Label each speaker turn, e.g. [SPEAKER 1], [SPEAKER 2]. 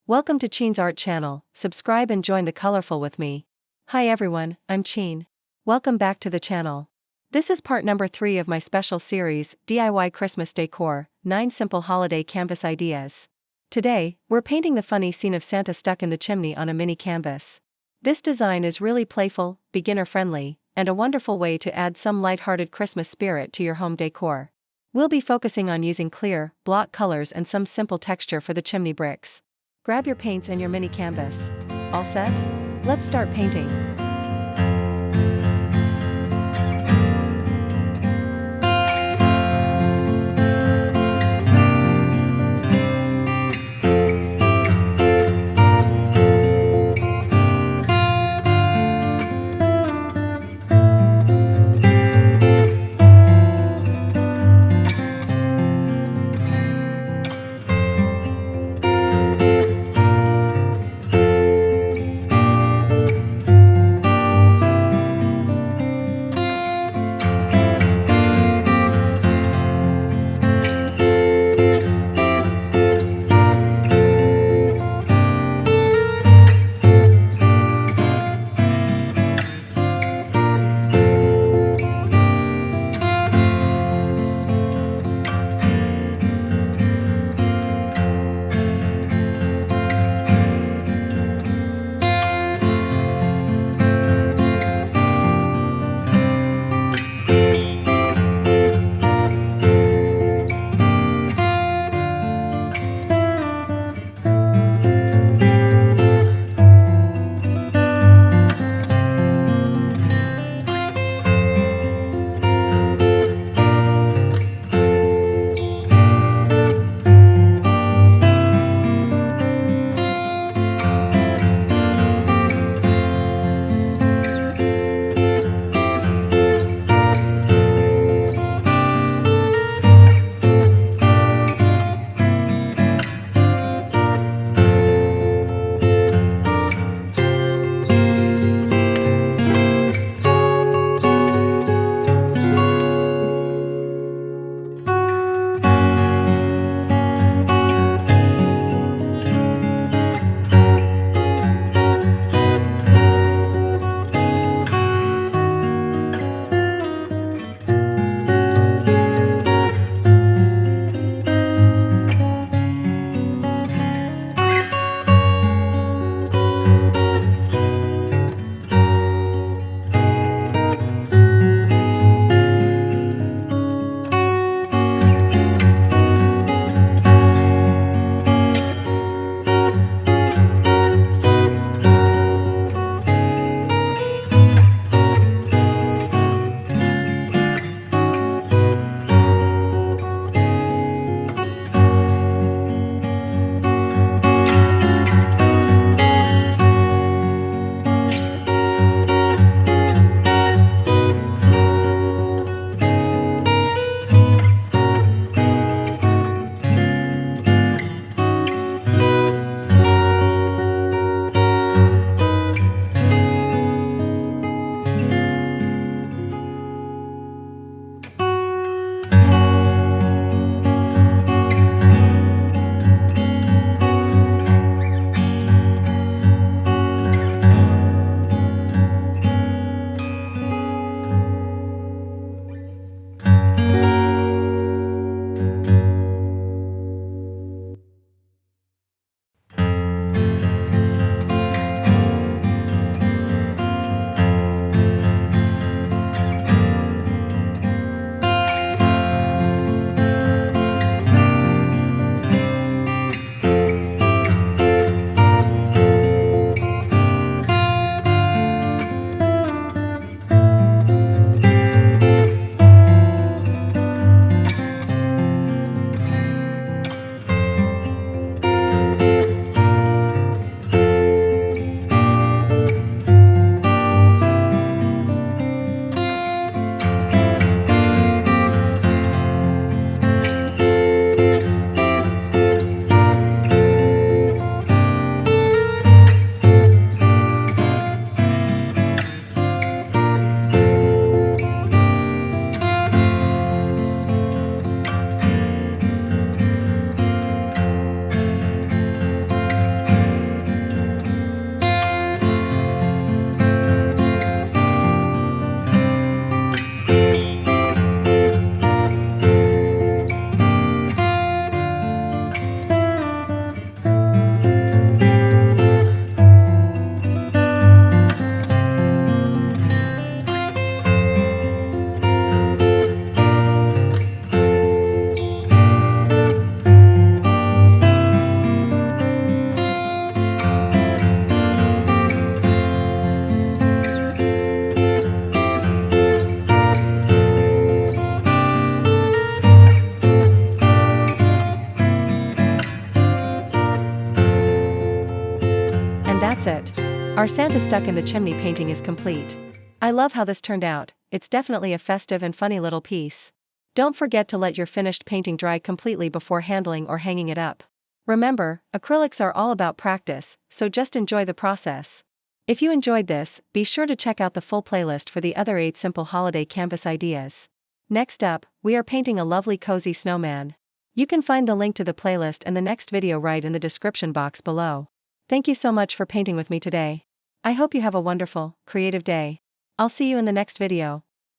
[SPEAKER 1] Welcome to Cheen's Art Channel. Subscribe and join the colorful with me. Hi everyone, I'm Cheen. Welcome back to the channel. This is part number 3 of my special series, DIY Christmas Decor, 9 Simple Holiday Canvas Ideas. Today, we're painting the funny scene of Santa stuck in the chimney on a mini canvas. This design is really playful, beginner-friendly, and a wonderful way to add some lighthearted Christmas spirit to your home decor. We'll be focusing on using clear, block colors and some simple texture for the chimney bricks. Grab your paints and your mini canvas. All set? Let's start painting. And that's it. Our Santa stuck in the chimney painting is complete. I love how this turned out. It's definitely a festive and funny little piece. Don't forget to let your finished painting dry completely before handling or hanging it up. Remember, acrylics are all about practice, so just enjoy the process. If you enjoyed this, be sure to check out the full playlist for the other 8 simple holiday canvas ideas. Next up, we are painting a lovely cozy snowman. You can find the link to the playlist and the next video right in the description box below. Thank you so much for painting with me today. I hope you have a wonderful, creative day. I'll see you in the next video.